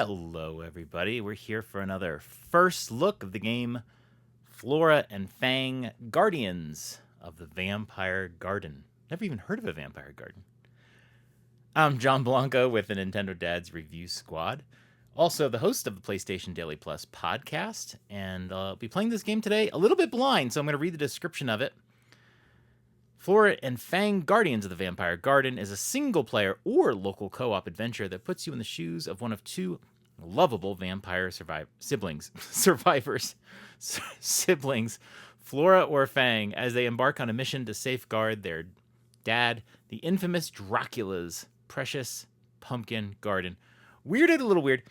Hello, everybody. We're here for another first look of the game Flora and Fang Guardians of the Vampire Garden. Never even heard of a vampire garden. I'm John Blanco with the Nintendo Dad's Review Squad. Also, the host of the PlayStation Daily Plus podcast. And I'll be playing this game today a little bit blind, so I'm going to read the description of it. Flora and Fang Guardians of the Vampire Garden is a single-player or local co-op adventure that puts you in the shoes of one of two lovable vampire siblings, Flora or Fang, as they embark on a mission to safeguard their dad, the infamous Dracula's precious pumpkin garden. Worded a little weird.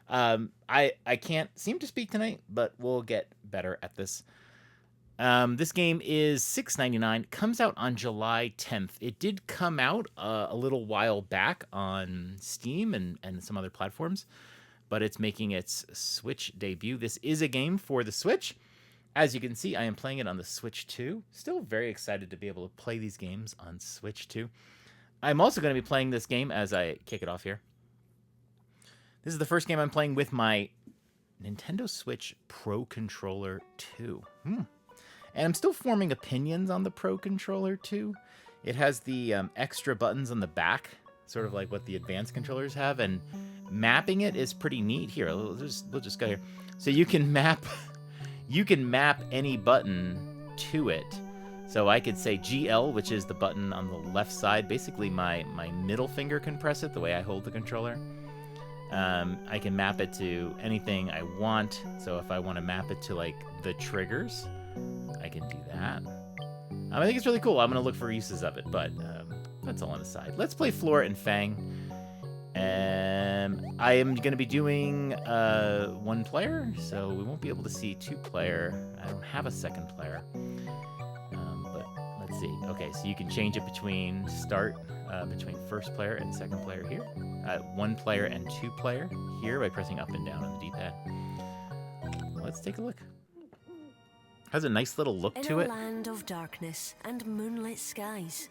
I can't seem to speak tonight, but we'll get better at this. This game is $6.99, comes out on July 10th. It did come out a little while back on Steam and some other platforms, but it's making its Switch debut. This is a game for the Switch. As you can see, I am playing it on the Switch 2. Still very excited to be able to play these games on Switch 2. I'm also going to be playing this game as I kick it off here. This is the first game I'm playing with my Nintendo Switch Pro Controller 2. And I'm still forming opinions on the Pro Controller 2. It has the extra buttons on the back, sort of like what the advanced controllers have, and mapping it is pretty neat. Here, we'll just go here. So you can map any button to it. So I could say GL, which is the button on the left side. Basically, my middle finger can press it the way I hold the controller. I can map it to anything I want. So if I want to map it to like the triggers, I can do that. I think it's really cool. I'm going to look for uses of it, but that's all on the side. Let's play Flora and Fang. I am going to be doing one player, so we won't be able to see two player. I don't have a second player. But let's see. Okay, so you can change it between between first player and second player here. One player and two player here by pressing up and down on the D-pad. Let's take a look. Has a nice little look to it. In a land of darkness and moonlit skies,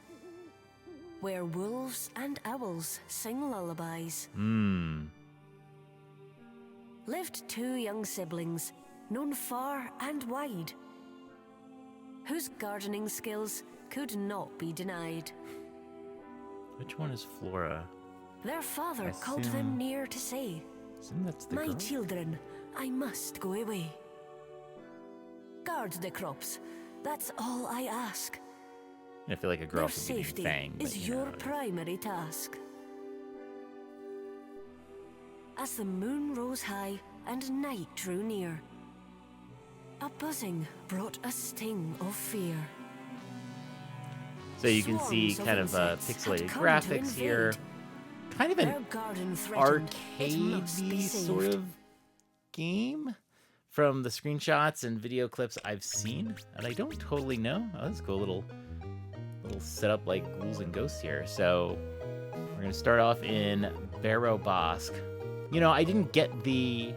where wolves and owls sing lullabies, lived two young siblings, known far and wide, whose gardening skills could not be denied. Which one is Flora? Their father called them near to say, That's the "My girl? children, I must go away. Guard the crops, that's all I ask. I feel like a girl Their should be safety Fang. But, is your primary task." As the moon rose high and night drew near, a buzzing brought a sting of fear. So you can see kind of pixelated graphics here. Kind of an arcade-y sort of game from the screenshots and video clips I've seen, and I don't totally know. Oh, let's go a little setup like ghouls and ghosts here. So we're gonna start off in Barrow Bosque. You know, I didn't get the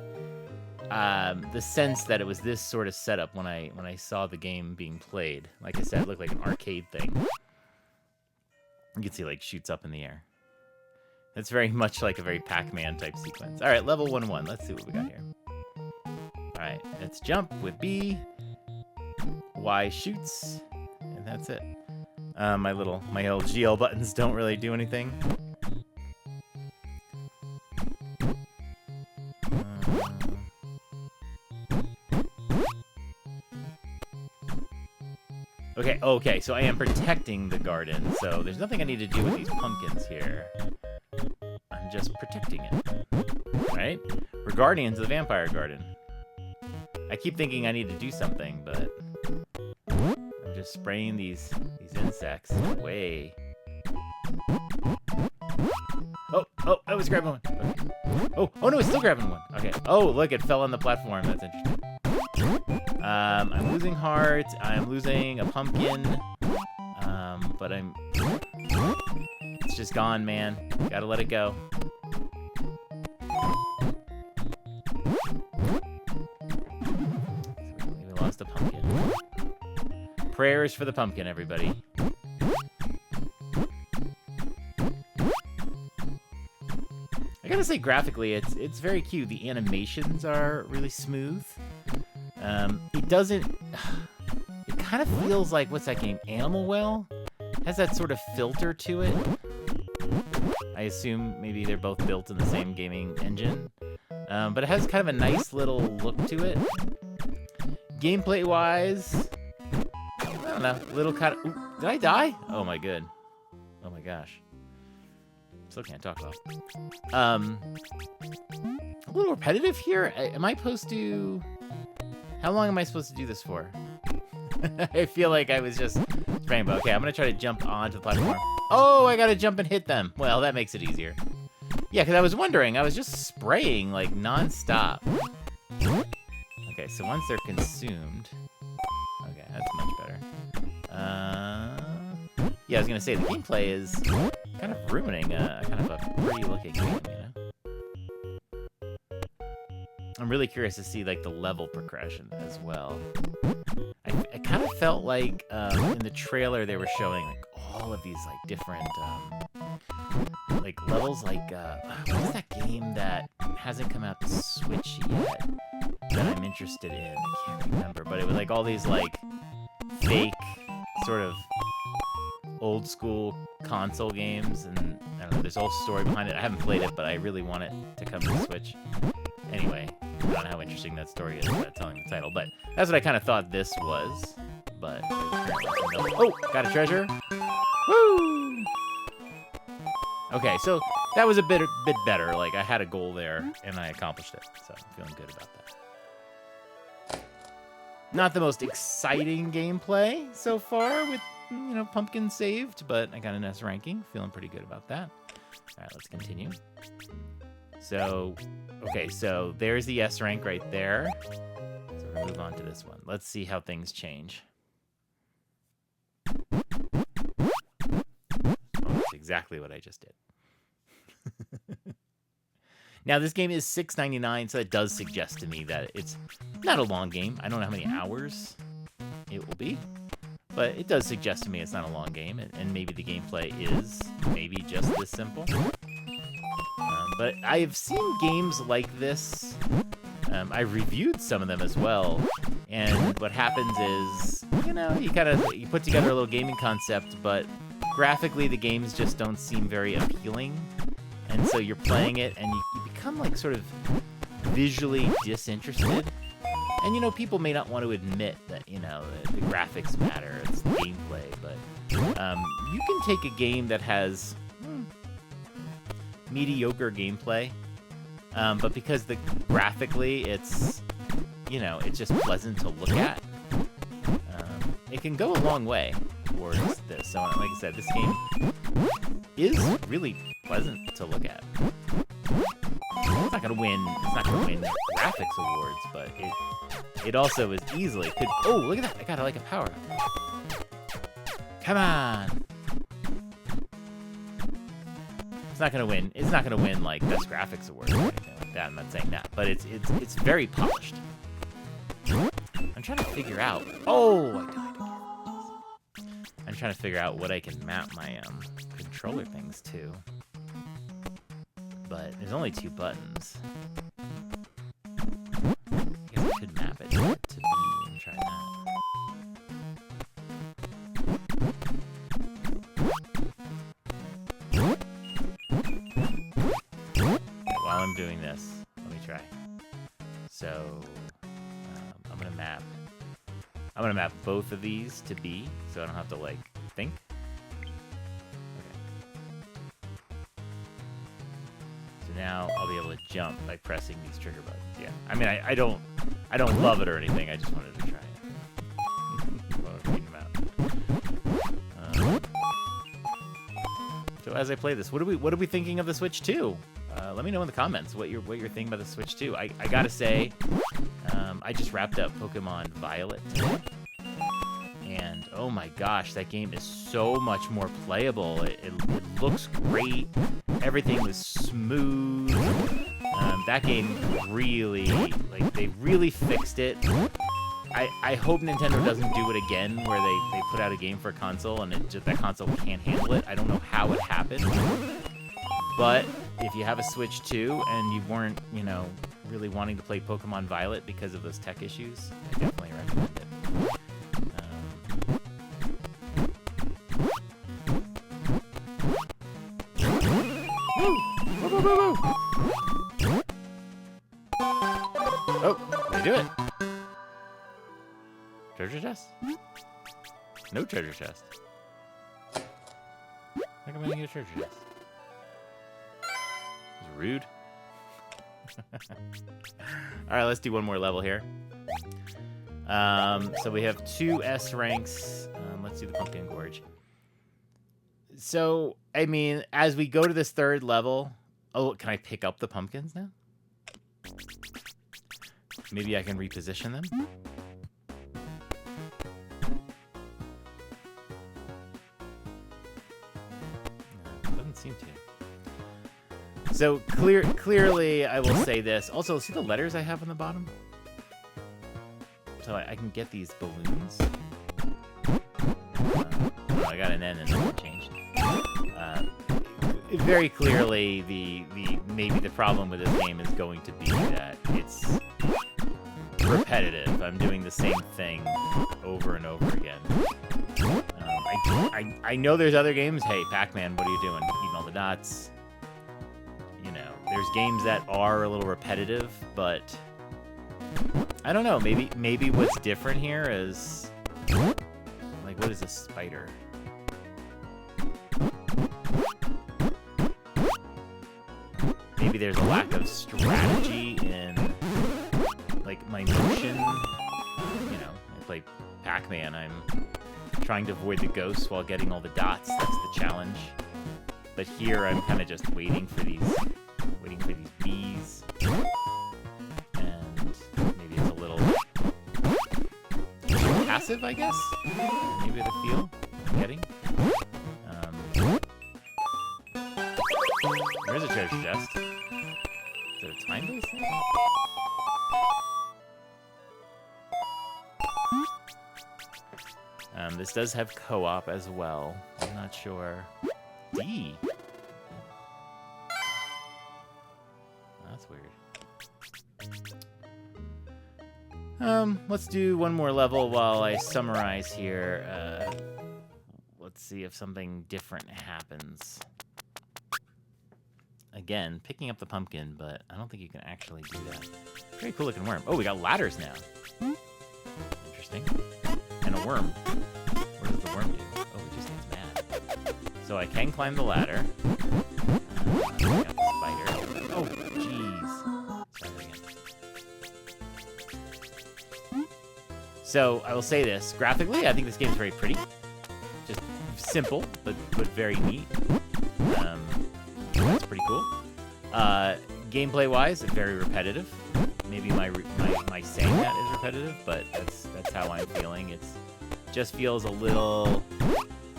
sense that it was this sort of setup when I saw the game being played. Like I said, it looked like an arcade thing. You can see like shoots up in the air. It's very much like a very Pac-Man type sequence. All right, level 1-1. Let's see what we got here. All right, let's jump with B. Y shoots, and that's it. My old GL buttons don't really do anything. Okay, so I am protecting the garden, so there's nothing I need to do with these pumpkins here. I'm just protecting it, right? We're guardians of the vampire garden. I keep thinking I need to do something, but I'm just spraying these insects away. Oh, I was grabbing one. Okay. Oh no, it's still grabbing one. Okay. Oh, look, it fell on the platform. That's interesting. I'm losing hearts. I'm losing a pumpkin. But it's just gone, man. Gotta let it go. We lost a pumpkin. Prayers for the pumpkin, everybody. I gotta say, graphically, it's very cute. The animations are really smooth. It doesn't... It kind of feels like, what's that game? Animal Well? Has that sort of filter to it. I assume maybe they're both built in the same gaming engine. But it has kind of a nice little look to it. Gameplay-wise, I don't know. Little kind of... Ooh, did I die? Oh my good. Oh my gosh. Still can't talk well. A little repetitive here. Am I supposed to... How long am I supposed to do this for? I feel like I was just spraying, but okay, I'm gonna try to jump onto the platform. Oh, I gotta jump and hit them. Well, that makes it easier. Yeah, because I was wondering, I was just spraying like non-stop. Okay, so once they're consumed, okay, that's much better. Yeah, I was gonna say the gameplay is kind of ruining kind of a pretty looking game, you know. I'm really curious to see like the level progression as well. I kind of felt like in the trailer they were showing like all of these like different like levels. Like what's that game that hasn't come out to Switch yet that I'm interested in? I can't remember, but it was like all these like fake sort of old school console games, and I don't know, there's a whole story behind it. I haven't played it, but I really want it to come to Switch. Anyway, I don't know how interesting that story is without telling the title, but that's what I kind of thought this was. But oh, got a treasure. Woo! Okay, so that was a bit better. Like I had a goal there and I accomplished it, so I'm feeling good about that. Not the most exciting gameplay so far with, you know, pumpkin saved, but I got an S ranking. Feeling pretty good about that. All right, let's continue. So, okay, so there's the S rank right there. So we're gonna move on to this one. Let's see how things change. Oh, that's exactly what I just did. Now, this game is $6.99, so that does suggest to me that it's not a long game. I don't know how many hours it will be, but it does suggest to me it's not a long game, and maybe the gameplay is maybe just this simple. But I've seen games like this. I've reviewed some of them as well, and what happens is, you know, you put together a little gaming concept, but graphically the games just don't seem very appealing, and so you're playing it and you become like sort of visually disinterested. And you know, people may not want to admit that, you know, the graphics matter, it's the gameplay, but you can take a game that has mediocre gameplay, but because graphically it's, you know, it's just pleasant to look at, it can go a long way towards this. So like I said, this game is really pleasant to look at. It's not gonna win graphics awards, but it also is easily could. Oh, look at that! I got like a power up. Come on! It's not gonna win. It's not gonna win like best graphics award or anything like that. I'm not saying that, but it's very polished. I'm trying to figure out. Oh, I died again. I'm trying to figure out what I can map my controller things to. But there's only 2 buttons. I guess I could map it to B and try that. Okay, while I'm doing this, let me try. So I'm gonna map both of these to B, so I don't have to like think. Now I'll be able to jump by pressing these trigger buttons. Yeah, I mean, I don't love it or anything. I just wanted to try it. So as I play this, what are we thinking of the Switch 2? Let me know in the comments what you're thinking about the Switch 2. I gotta say, I just wrapped up Pokemon Violet today, and oh my gosh, that game is so much more playable. It looks great. Everything was smooth. That game really, like, they really fixed it. I hope Nintendo doesn't do it again, where they put out a game for a console and that console can't handle it. I don't know how it happened, but if you have a Switch 2 and you weren't, you know, really wanting to play Pokemon Violet because of those tech issues, I definitely recommend it. Woo! Woo, woo, woo, woo! Oh, did I do it? Treasure chest? No treasure chest. How come I didn't get a treasure chest? It's rude. Alright, let's do one more level here. So we have 2 S ranks. Let's do the Pumpkin Gorge. So, I mean, as we go to this 3rd level... Oh, can I pick up the pumpkins now? Maybe I can reposition them? No, doesn't seem to. So, clearly, I will say this. Also, see the letters I have on the bottom? So I can get these balloons. Oh, I got an N and nothing changed. Very clearly, maybe the problem with this game is going to be that it's repetitive. I'm doing the same thing over and over again. I know there's other games. Hey, Pac-Man, what are you doing? Eating all the dots. You know, there's games that are a little repetitive, but I don't know. Maybe what's different here is, like, what is a spider? Maybe there's a lack of strategy in, like, my motion. You know, I play Pac-Man. I'm trying to avoid the ghosts while getting all the dots. That's the challenge. But here, I'm kind of just waiting for these bees. And maybe it's a little passive, I guess. Maybe the feel I'm getting. There's a treasure chest. Is it a time-based thing? This does have co-op as well. I'm not sure. D. That's weird. Let's do one more level while I summarize here. Let's see if something different happens. Again, picking up the pumpkin, but I don't think you can actually do that. Very cool looking worm. Oh, we got ladders now. Interesting. And a worm. What does the worm do? Oh, it just gets mad. So I can climb the ladder. I got the spider. Oh, jeez. Try that again. So I will say this. Graphically, I think this game is very pretty. Just simple, but very neat. That's pretty cool. Gameplay-wise, very repetitive. Maybe my saying that is repetitive, but that's how I'm feeling. It's just feels a little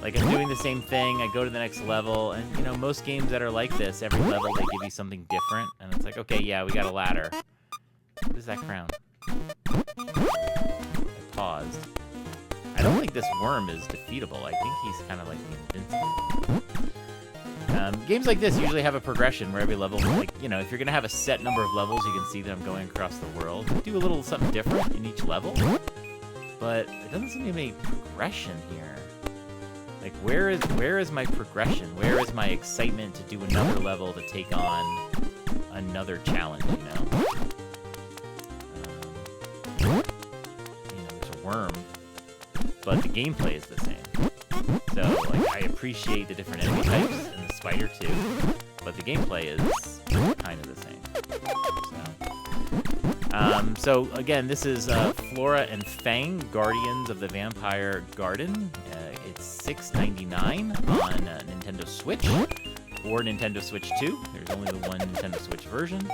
like I'm doing the same thing. I go to the next level, and you know, most games that are like this, every level they give you something different, and it's like, okay, yeah, we got a ladder. What is that crown? I paused. I don't think this worm is defeatable. I think he's kind of like invincible. Games like this usually have a progression where every level, like, you know, if you're going to have a set number of levels, you can see that I'm going across the world. Do a little something different in each level, but it doesn't seem to be any progression here. Like, where is my progression? Where is my excitement to do another level to take on another challenge, you know? You know, there's a worm, but the gameplay is the same. So, like, I appreciate the different enemy types and the spider too, but the gameplay is kind of the same. So again, this is Flora and Fang, Guardians of the Vampire Garden. It's $6.99 on Nintendo Switch or Nintendo Switch 2. There's only the one Nintendo Switch version,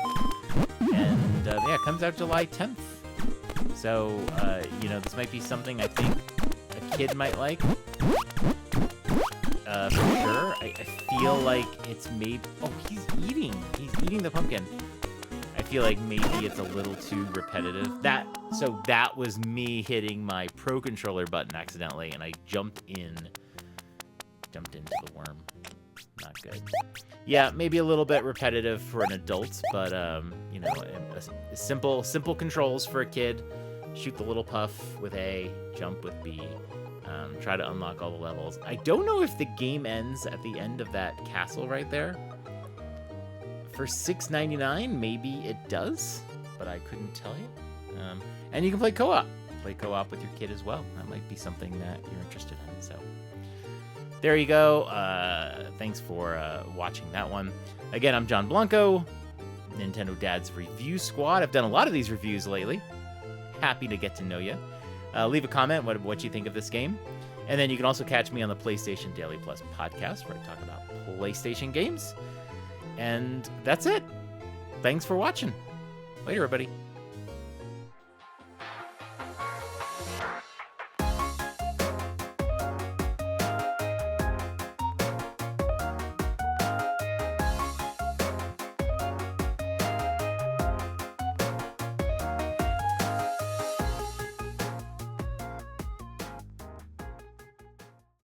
and yeah, it comes out July 10th. So you know, this might be something I think a kid might like. For sure. I feel like it's made... Oh, he's eating the pumpkin. I feel like maybe it's a little too repetitive. So that was me hitting my Pro Controller button accidentally, and I jumped into the worm. not good. Yeah, maybe a little bit repetitive for an adult, but you know, simple controls for a kid. Shoot the little puff with A, jump with B. Try to unlock all the levels. I don't know if the game ends at the end of that castle right there. For $6.99, maybe it does, but I couldn't tell you. And you can play co-op. Play co-op with your kid as well. That might be something that you're interested in. So there you go. Thanks for watching that one. Again, I'm John Blanco, Nintendo Dad's Review Squad. I've done a lot of these reviews lately. Happy to get to know you. Leave a comment what you think of this game. And then you can also catch me on the PlayStation Daily Plus podcast, where I talk about PlayStation games. And that's it. Thanks for watching. Later, everybody.